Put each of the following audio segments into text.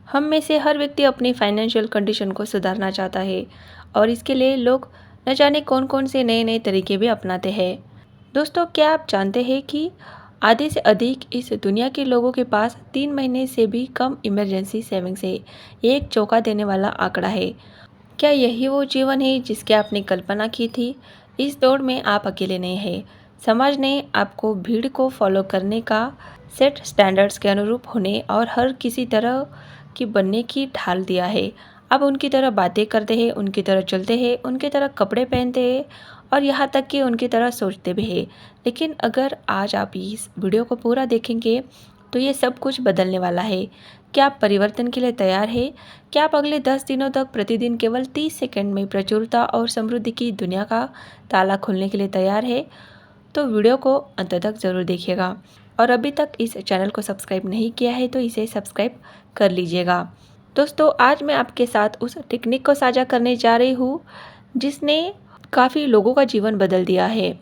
हम में से हर व्यक्ति अपनी फाइनेंशियल कंडीशन को सुधारना चाहता है और इसके लिए लोग न जाने कौन कौन से नए नए तरीके भी अपनाते हैं। दोस्तों, क्या आप जानते हैं कि आधे से अधिक इस दुनिया के लोगों के पास 3 महीने से भी कम इमरजेंसी सेविंग्स है। ये एक चौंका देने वाला आंकड़ा है। क्या यही वो जीवन है जिसकी आपने कल्पना की थी? इस दौड़ में आप अकेले नहीं हैं। समाज ने आपको भीड़ को फॉलो करने का, सेट स्टैंडर्ड्स के अनुरूप होने और हर किसी तरह की बनने की ढाल दिया है। आप उनकी तरह बातें करते हैं, उनकी तरह चलते हैं, उनकी तरह कपड़े पहनते हैं और यहाँ तक कि उनकी तरह सोचते भी हैं। लेकिन अगर आज आप इस वीडियो को पूरा देखेंगे तो ये सब कुछ बदलने वाला है। क्या आप परिवर्तन के लिए तैयार हैं? क्या आप अगले 10 दिनों तक प्रतिदिन केवल 30 सेकंड में प्रचुरता और समृद्धि की दुनिया का ताला खोलने के लिए तैयार है? तो वीडियो को अंत तक ज़रूर देखिएगा और अभी तक इस चैनल को सब्सक्राइब नहीं किया है तो इसे सब्सक्राइब कर लीजिएगा। दोस्तों, आज मैं आपके साथ उस टेक्निक को साझा करने जा रही हूँ जिसने काफ़ी लोगों का जीवन बदल दिया है।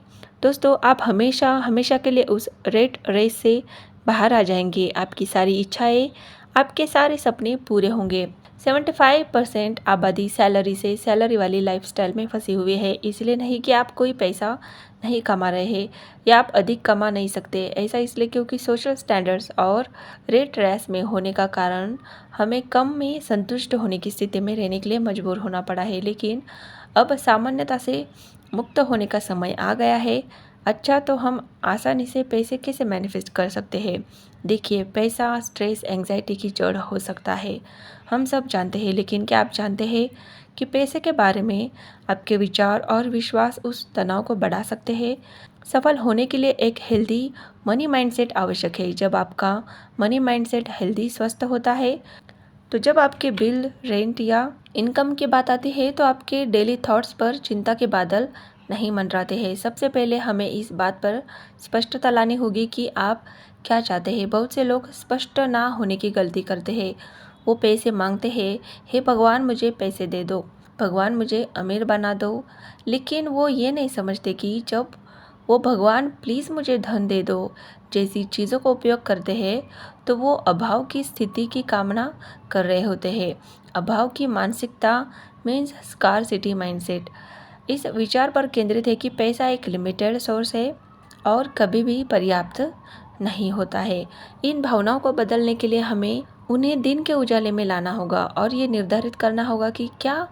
दोस्तों, आप हमेशा हमेशा के लिए उस रेट रेस से बाहर आ जाएंगे। आपकी सारी इच्छाएं, आपके सारे सपने पूरे होंगे। 75% आबादी सैलरी वाली लाइफस्टाइल में फंसी हुई है। इसलिए नहीं कि आप कोई पैसा नहीं कमा रहे हैं या आप अधिक कमा नहीं सकते। ऐसा इसलिए क्योंकि सोशल स्टैंडर्ड्स और रेट रेस में होने का कारण हमें कम में संतुष्ट होने की स्थिति में रहने के लिए मजबूर होना पड़ा है। लेकिन अब सामान्यता से मुक्त होने का समय आ गया है। अच्छा, तो हम आसानी से पैसे कैसे मैनिफेस्ट कर सकते हैं? देखिए, पैसा स्ट्रेस एंग्जाइटी की जड़ हो सकता है, हम सब जानते हैं। लेकिन क्या आप जानते हैं कि पैसे के बारे में आपके विचार और विश्वास उस तनाव को बढ़ा सकते हैं? सफल होने के लिए एक हेल्दी मनी माइंडसेट आवश्यक है। जब आपका मनी माइंडसेट हेल्दी स्वस्थ होता है तो जब आपके बिल, रेंट या इनकम की बात आती है तो आपके डेली थॉट्स पर चिंता के बादल नहीं मंडराते हैं। सबसे पहले हमें इस बात पर स्पष्टता लानी होगी कि आप क्या चाहते हैं। बहुत से लोग स्पष्ट ना होने की गलती करते हैं। वो पैसे मांगते हैं, हे भगवान मुझे पैसे दे दो, भगवान मुझे अमीर बना दो। लेकिन वो ये नहीं समझते कि जब वो भगवान प्लीज़ मुझे धन दे दो जैसी चीज़ों का उपयोग करते हैं तो वो अभाव की स्थिति की कामना कर रहे होते हैं। अभाव की मानसिकता मीन्स स्कार्सिटी माइंडसेट इस विचार पर केंद्रित है कि पैसा एक लिमिटेड सोर्स है और कभी भी पर्याप्त नहीं होता है। इन भावनाओं को बदलने के लिए हमें उन्हें दिन के उजाले में लाना होगा और ये निर्धारित करना होगा कि क्या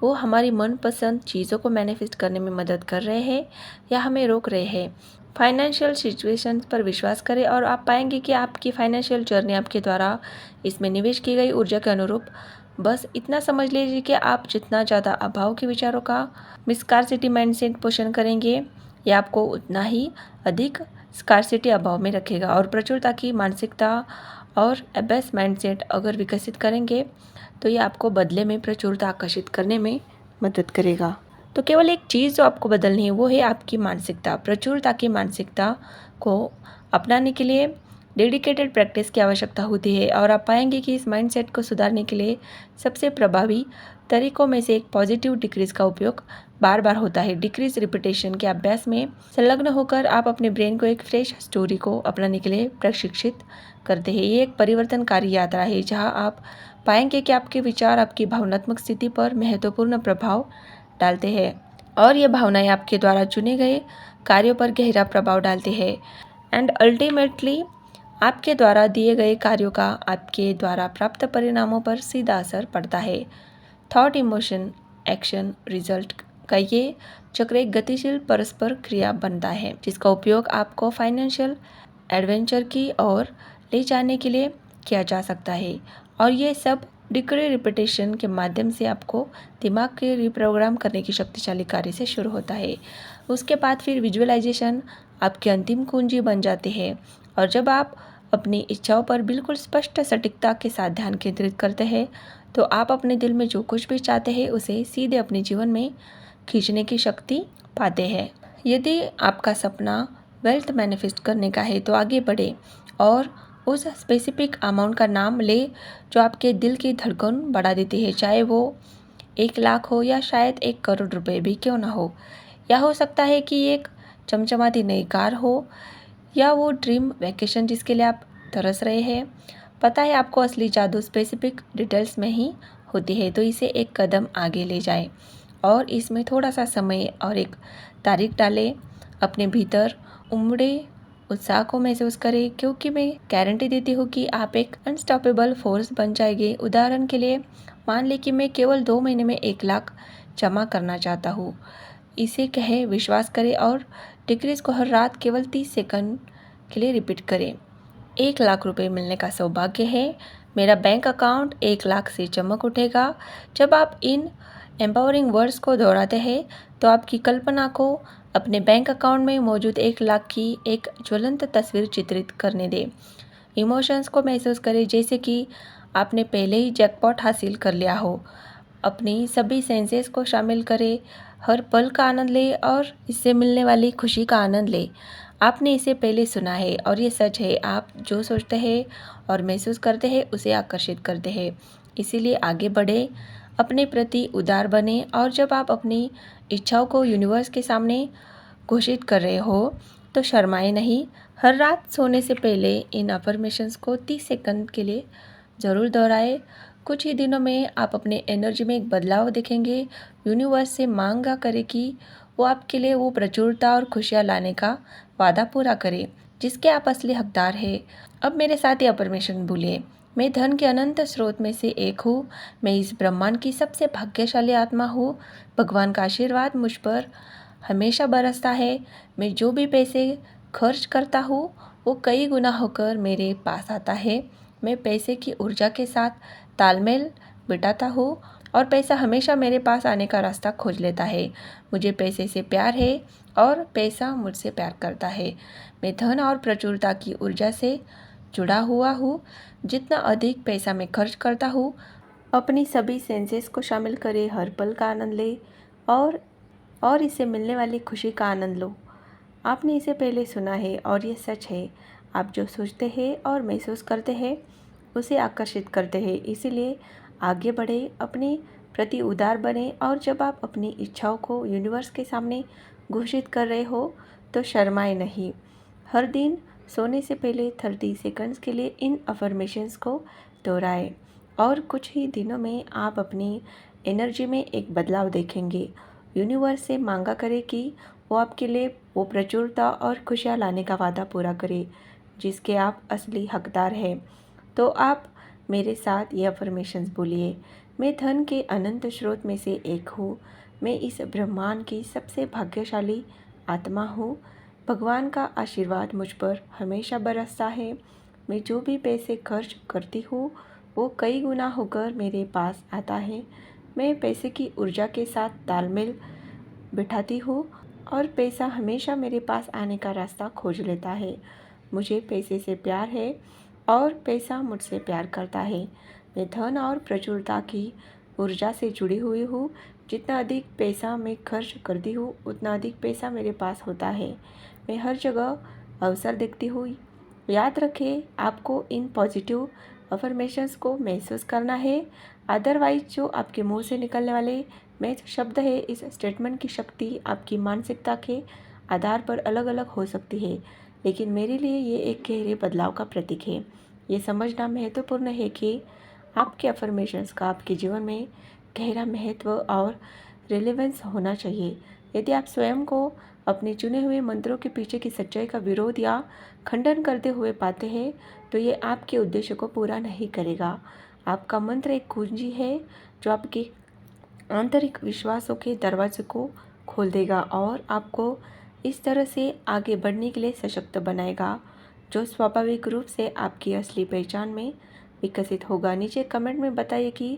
वो हमारी मनपसंद चीज़ों को मैनिफेस्ट करने में मदद कर रहे हैं या हमें रोक रहे हैं। फाइनेंशियल सिचुएशन पर विश्वास करें और आप पाएंगे कि आपकी फाइनेंशियल जर्नी आपके द्वारा इसमें निवेश की गई ऊर्जा के अनुरूप। बस इतना समझ लीजिए कि आप जितना ज़्यादा अभाव के विचारों का स्कार्सिटी माइंडसेट पोषण करेंगे, यह आपको उतना ही अधिक स्कार्सिटी अभाव में रखेगा। और प्रचुरता की मानसिकता और एबेस माइंडसेट अगर विकसित करेंगे तो ये आपको बदले में प्रचुरता आकर्षित करने में मदद करेगा। तो केवल एक चीज़ जो आपको बदलनी है वो है आपकी मानसिकता। प्रचुरता की मानसिकता को अपनाने के लिए डेडिकेटेड प्रैक्टिस की आवश्यकता होती है और आप पाएंगे कि इस माइंडसेट को सुधारने के लिए सबसे प्रभावी तरीकों में से एक पॉजिटिव डिक्रीज का उपयोग बार बार होता है। डिक्रीज रिपीटेशन के अभ्यास में संलग्न होकर आप अपने ब्रेन को एक फ्रेश स्टोरी को अपनाने के लिए प्रशिक्षित करते हैं। ये एक परिवर्तनकारी यात्रा है जहां आप पाएंगे कि आपके विचार आपकी भावनात्मक स्थिति पर महत्वपूर्ण प्रभाव डालते हैं और ये भावनाएं आपके द्वारा चुने गए कार्यों पर गहरा प्रभाव डालते हैं एंड अल्टीमेटली आपके द्वारा दिए गए कार्यों का आपके द्वारा प्राप्त परिणामों पर सीधा असर पड़ता है। थॉट, इमोशन, एक्शन, रिजल्ट का ये चक्र एक गतिशील परस्पर क्रिया बनता है जिसका उपयोग आपको फाइनेंशियल एडवेंचर की ओर ले जाने के लिए किया जा सकता है। और ये सब डिक्री रिपीटेशन के माध्यम से आपको दिमाग के रिप्रोग्राम करने की शक्तिशाली कार्य से शुरू होता है। उसके बाद फिर विजुअलाइजेशन आपकी अंतिम कुंजी बन जाती है और जब आप अपनी इच्छाओं पर बिल्कुल स्पष्ट सटीकता के साथ ध्यान केंद्रित करते हैं तो आप अपने दिल में जो कुछ भी चाहते हैं उसे सीधे अपने जीवन में खींचने की शक्ति पाते हैं। यदि आपका सपना वेल्थ मैनिफेस्ट करने का है तो आगे बढ़े और उस स्पेसिफिक अमाउंट का नाम ले जो आपके दिल की धड़कन बढ़ा देती है, चाहे वो 1 लाख हो या शायद 1 करोड़ रुपए भी क्यों ना हो। या हो सकता है कि एक चमचमाती नई कार हो या वो ड्रीम वैकेशन जिसके लिए आप तरस रहे हैं। पता है आपको असली जादू स्पेसिफिक डिटेल्स में ही होती है, तो इसे एक कदम आगे ले जाए और इसमें थोड़ा सा समय और एक तारीख डालें। अपने भीतर उमड़े उत्साह को महसूस करें, क्योंकि मैं गारंटी देती हूँ कि आप एक अनस्टॉपेबल फोर्स बन जाएंगे। उदाहरण के लिए मान लें कि मैं केवल 2 महीने में 1 लाख जमा करना चाहता हूँ। इसे कहें, विश्वास करें और डिक्रीज को हर रात केवल 30 सेकंड के लिए रिपीट करें। 1 लाख रुपए मिलने का सौभाग्य है। मेरा बैंक अकाउंट 1 लाख से चमक उठेगा। जब आप इन एम्पावरिंग वर्ड्स को दोहराते हैं तो आपकी कल्पना को अपने बैंक अकाउंट में मौजूद 1 लाख की एक ज्वलंत तस्वीर चित्रित करने दें। इमोशंस को महसूस करें जैसे कि आपने पहले ही जैकपॉट हासिल कर लिया हो। अपनी सभी सेंसेस को शामिल करें, हर पल का आनंद लें और इससे मिलने वाली खुशी का आनंद लें। आपने इसे पहले सुना है और ये सच है, आप जो सोचते हैं और महसूस करते हैं उसे आकर्षित करते हैं। इसीलिए आगे बढ़े, अपने प्रति उदार बने और जब आप अपनी इच्छाओं को यूनिवर्स के सामने घोषित कर रहे हो तो शर्माए नहीं। हर रात सोने से पहले इन अफर्मेशंस को 30 सेकंड के लिए ज़रूर दोहराएं। कुछ ही दिनों में आप अपने एनर्जी में एक बदलाव देखेंगे। यूनिवर्स से मांगा करें कि वो आपके लिए वो प्रचुरता और खुशियाँ लाने का वादा पूरा करे जिसके आप असली हकदार हैं। अब मेरे साथ ये अफर्मेशन बोलिए। मैं धन के अनंत स्रोत में से एक हूँ। मैं इस ब्रह्मांड की सबसे भाग्यशाली आत्मा हूँ। भगवान का आशीर्वाद मुझ पर हमेशा बरसता है। मैं जो भी पैसे खर्च करता हूँ वो कई गुना होकर मेरे पास आता है। मैं पैसे की ऊर्जा के साथ तालमेल बिठाता हूँ और पैसा हमेशा मेरे पास आने का रास्ता खोज लेता है। मुझे पैसे से प्यार है और पैसा मुझसे प्यार करता है। मैं धन और प्रचुरता की ऊर्जा से जुड़ा हुआ हूँ। जितना अधिक पैसा मैं खर्च करता हूँ, अपनी सभी सेंसेस को शामिल करें, हर पल का आनंद ले और इससे मिलने वाली खुशी का आनंद लो। आपने इसे पहले सुना है और ये सच है, आप जो सोचते हैं और महसूस करते हैं उसे आकर्षित करते हैं। इसीलिए आगे बढ़े, अपने प्रति उदार बने और जब आप अपनी इच्छाओं को यूनिवर्स के सामने घोषित कर रहे हो तो शर्माए नहीं। हर दिन सोने से पहले 30 सेकंड्स के लिए इन अफर्मेशंस को दोहराएं और कुछ ही दिनों में आप अपनी एनर्जी में एक बदलाव देखेंगे। यूनिवर्स से मांगा करें कि वो आपके लिए वो प्रचुरता और खुशियाँ लाने का वादा पूरा करे जिसके आप असली हकदार हैं। तो आप मेरे साथ ये अफर्मेशंस बोलिए। मैं धन के अनंत स्रोत में से एक हूँ। मैं इस ब्रह्मांड की सबसे भाग्यशाली आत्मा हूँ। भगवान का आशीर्वाद मुझ पर हमेशा बरसता है। मैं जो भी पैसे खर्च करती हूँ वो कई गुना होकर मेरे पास आता है। मैं पैसे की ऊर्जा के साथ तालमेल बिठाती हूँ और पैसा हमेशा मेरे पास आने का रास्ता खोज लेता है। मुझे पैसे से प्यार है और पैसा मुझसे प्यार करता है। मैं धन और प्रचुरता की ऊर्जा से जुड़ी हुई हूँ। जितना अधिक पैसा मैं खर्च करती हूँ उतना अधिक पैसा मेरे पास होता है। मैं हर जगह अवसर देखती हूँ। याद रखें, आपको इन पॉजिटिव अफर्मेशंस को महसूस करना है। अदरवाइज जो आपके मुंह से निकलने वाले मैच शब्द है, इस स्टेटमेंट की शक्ति आपकी मानसिकता के आधार पर अलग अलग हो सकती है, लेकिन मेरे लिए ये एक गहरे बदलाव का प्रतीक है। ये समझना महत्वपूर्ण है कि आपके अफर्मेशंस का आपके जीवन में गहरा महत्व और रिलेवेंस होना चाहिए। यदि आप स्वयं को अपने चुने हुए मंत्रों के पीछे की सच्चाई का विरोध या खंडन करते हुए पाते हैं तो ये आपके उद्देश्य को पूरा नहीं करेगा। आपका मंत्र एक कुंजी है जो आपके आंतरिक विश्वासों के दरवाजे को खोल देगा और आपको इस तरह से आगे बढ़ने के लिए सशक्त बनाएगा, जो स्वाभाविक रूप से आपकी असली पहचान में विकसित होगा। नीचे कमेंट में बताइए कि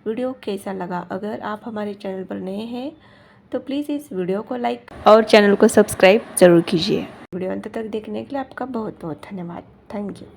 वीडियो कैसा लगा। अगर आप हमारे चैनल पर नए हैं तो प्लीज़ इस वीडियो को लाइक और चैनल को सब्सक्राइब ज़रूर कीजिए। वीडियो अंत तक देखने के लिए आपका बहुत बहुत धन्यवाद। Thank you.